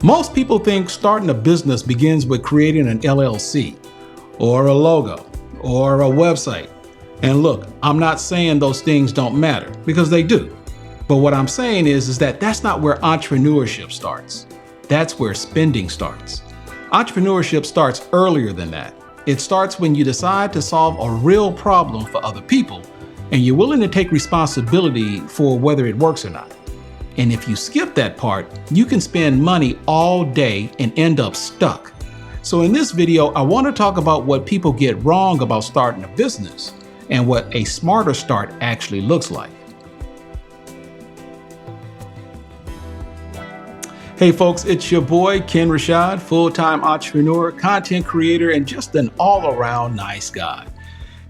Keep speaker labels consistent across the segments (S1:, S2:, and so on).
S1: Most people think starting a business begins with creating an LLC or a logo or a website. And look, I'm not saying those things don't matter, because they do. But what I'm saying is that that's not where entrepreneurship starts. That's where spending starts. Entrepreneurship starts earlier than that. It starts when you decide to solve a real problem for other people, and you're willing to take responsibility for whether it works or not. And if you skip that part, you can spend money all day and end up stuck. So in this video, I want to talk about what people get wrong about starting a business and what a smarter start actually looks like. Hey folks, it's your boy Ken Rashad, full-time entrepreneur, content creator, and just an all-around nice guy.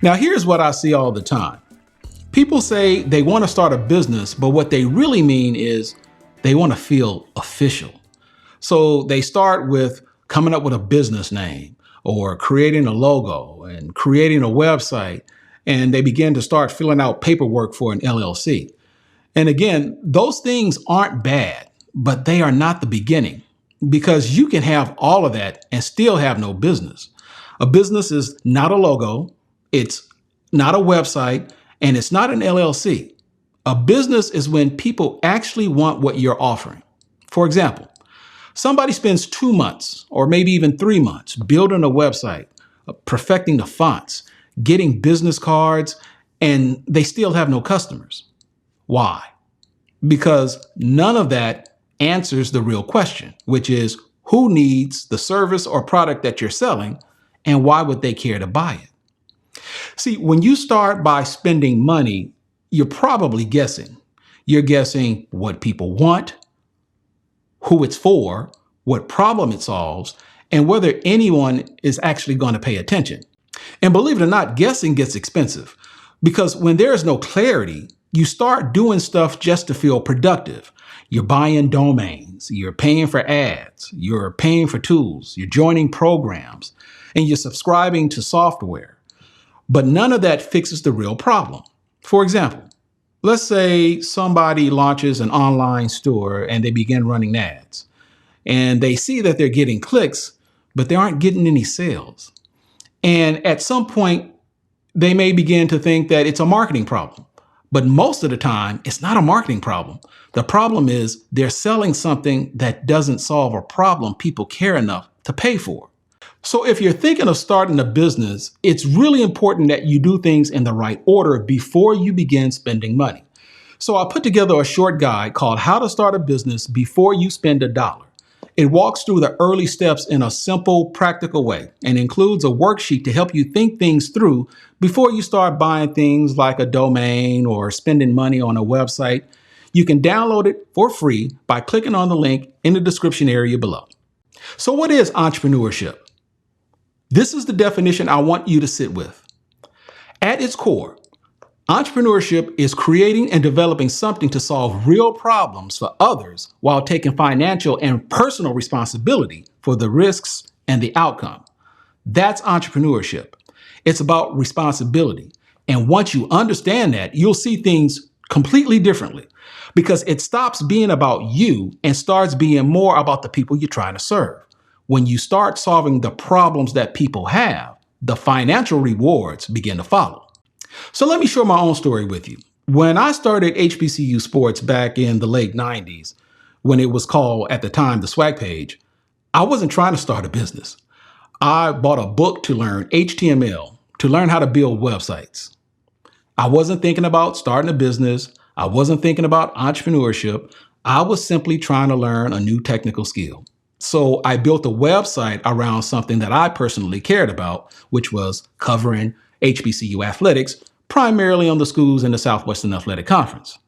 S1: Now here's what I see all the time. People say they want to start a business, but what they really mean is they want to feel official. So they start with coming up with a business name or creating a logo and creating a website, and they begin to start filling out paperwork for an LLC. And again, those things aren't bad, but they are not the beginning, because you can have all of that and still have no business. A business is not a logo, it's not a website, and it's not an LLC. A business is when people actually want what you're offering. For example, somebody spends 2 months or maybe even 3 months building a website, perfecting the fonts, getting business cards, and they still have no customers. Why? Because none of that answers the real question, which is who needs the service or product that you're selling, and why would they care to buy it? See, when you start by spending money, you're probably guessing. You're guessing what people want, who it's for, what problem it solves, and whether anyone is actually going to pay attention. And believe it or not, guessing gets expensive, because when there is no clarity, you start doing stuff just to feel productive. You're buying domains, you're paying for ads, you're paying for tools, you're joining programs, and you're subscribing to software. But none of that fixes the real problem. For example, let's say somebody launches an online store and they begin running ads, and they see that they're getting clicks, but they aren't getting any sales. And at some point, they may begin to think that it's a marketing problem. But most of the time, it's not a marketing problem. The problem is they're selling something that doesn't solve a problem people care enough to pay for. So if you're thinking of starting a business, it's really important that you do things in the right order before you begin spending money. So I put together a short guide called How to Start a Business Before You Spend a Dollar. It walks through the early steps in a simple, practical way and includes a worksheet to help you think things through before you start buying things like a domain or spending money on a website. You can download it for free by clicking on the link in the description area below. So what is entrepreneurship? This is the definition I want you to sit with. At its core, entrepreneurship is creating and developing something to solve real problems for others while taking financial and personal responsibility for the risks and the outcome. That's entrepreneurship. It's about responsibility. And once you understand that, you'll see things completely differently, because it stops being about you and starts being more about the people you're trying to serve. When you start solving the problems that people have, the financial rewards begin to follow. So let me share my own story with you. When I started HBCU sports back in the late 90s, when it was called at the time the Swag Page, I wasn't trying to start a business. I bought a book to learn HTML, to learn how to build websites. I wasn't thinking about starting a business. I wasn't thinking about entrepreneurship. I was simply trying to learn a new technical skill. So I built a website around something that I personally cared about, which was covering HBCU athletics, primarily on the schools in the Southwestern Athletic Conference.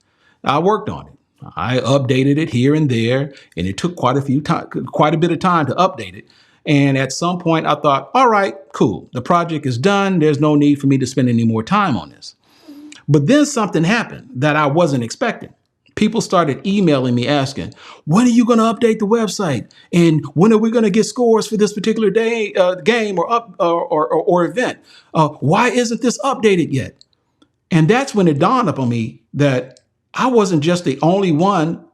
S1: I worked on it. I updated it here and there, and it took quite a bit of time to update it. And at some point I thought, all right, cool. The project is done. There's no need for me to spend any more time on this. But then something happened that I wasn't expecting. People started emailing me asking, when are you going to update the website? And when are we going to get scores for this particular day, game or event? Why isn't this updated yet? And that's when it dawned upon me that I wasn't just the only one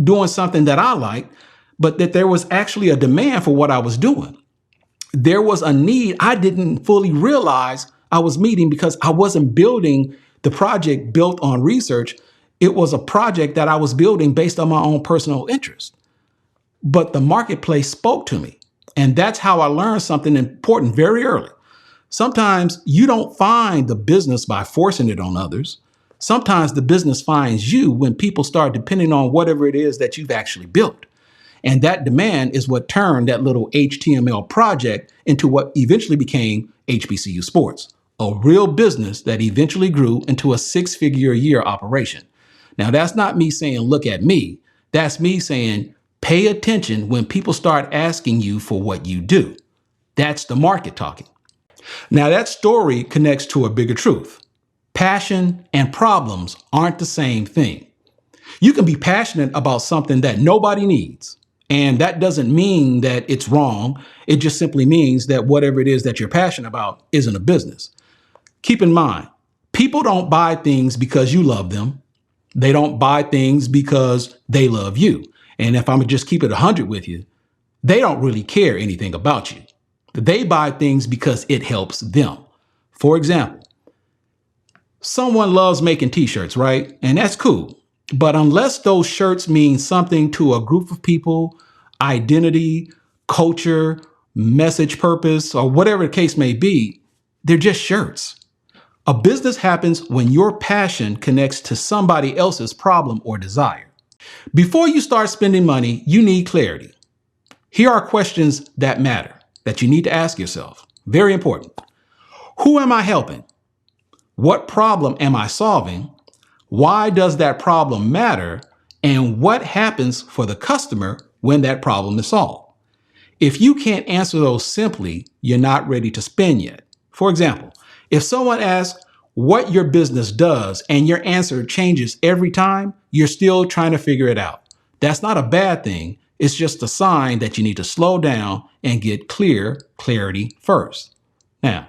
S1: doing something that I liked, but that there was actually a demand for what I was doing. There was a need I didn't fully realize I was meeting because I wasn't building the project built on research. It was a project that I was building based on my own personal interest. But the marketplace spoke to me. And that's how I learned something important very early. Sometimes you don't find the business by forcing it on others. Sometimes the business finds you when people start depending on whatever it is that you've actually built. And that demand is what turned that little HTML project into what eventually became HBCU Sports, a real business that eventually grew into a 6-figure a year operation. Now, that's not me saying, look at me. That's me saying, pay attention when people start asking you for what you do. That's the market talking. Now, that story connects to a bigger truth. Passion and problems aren't the same thing. You can be passionate about something that nobody needs. And that doesn't mean that it's wrong. It just simply means that whatever it is that you're passionate about isn't a business. Keep in mind, people don't buy things because you love them. They don't buy things because they love you. And if I'm gonna just keep it 100 with you, they don't really care anything about you. They buy things because it helps them. For example, someone loves making t-shirts, right? And that's cool. But unless those shirts mean something to a group of people, identity, culture, message, purpose, or whatever the case may be, they're just shirts. A business happens when your passion connects to somebody else's problem or desire. Before you start spending money, you need clarity. Here are questions that matter, that you need to ask yourself. Very important. Who am I helping? What problem am I solving? Why does that problem matter? And what happens for the customer when that problem is solved? If you can't answer those simply, you're not ready to spend yet. For example, if someone asks what your business does and your answer changes every time, you're still trying to figure it out. That's not a bad thing. It's just a sign that you need to slow down and get clarity first. Now,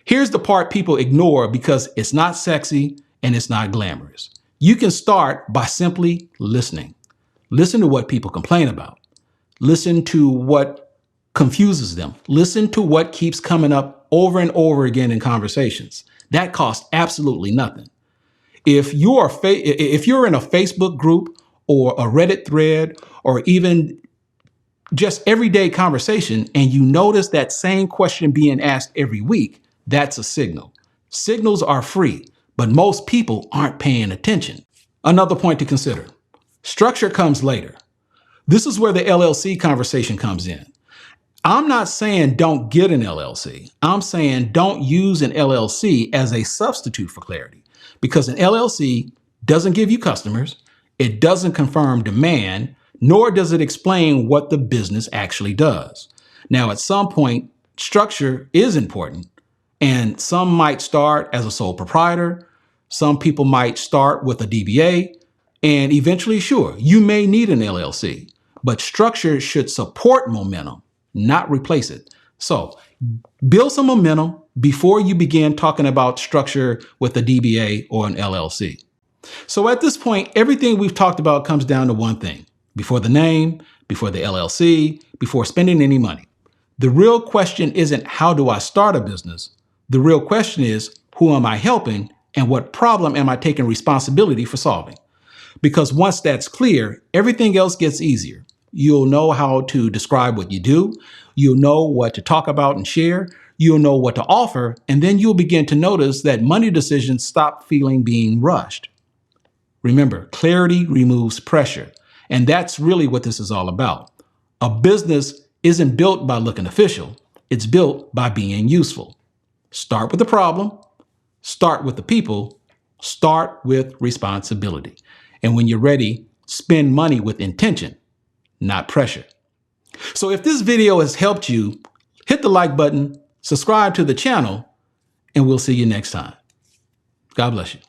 S1: here's the part people ignore because it's not sexy and it's not glamorous. You can start by simply listening. Listen to what people complain about. Listen to what confuses them. Listen to what keeps coming up over and over again in conversations. That costs absolutely nothing. If you're in a Facebook group or a Reddit thread or even just everyday conversation and you notice that same question being asked every week, that's a signal. Signals are free, but most people aren't paying attention. Another point to consider. Structure comes later. This is where the LLC conversation comes in. I'm not saying don't get an LLC. I'm saying don't use an LLC as a substitute for clarity because an LLC doesn't give you customers. It doesn't confirm demand, nor does it explain what the business actually does. Now, at some point, structure is important, and some might start as a sole proprietor. Some people might start with a DBA, and eventually, sure, you may need an LLC, but structure should support momentum, not replace it. So build some momentum before you begin talking about structure with a DBA or an LLC. So at this point, everything we've talked about comes down to one thing. Before the name, before the LLC, before spending any money. The real question isn't how do I start a business? The real question is who am I helping and what problem am I taking responsibility for solving? Because once that's clear, everything else gets easier. You'll know how to describe what you do. You'll know what to talk about and share. You'll know what to offer. And then you'll begin to notice that money decisions stop feeling being rushed. Remember, clarity removes pressure. And that's really what this is all about. A business isn't built by looking official. It's built by being useful. Start with the problem. Start with the people. Start with responsibility. And when you're ready, spend money with intention, not pressure. So if this video has helped you, hit the like button, subscribe to the channel, and we'll see you next time. God bless you.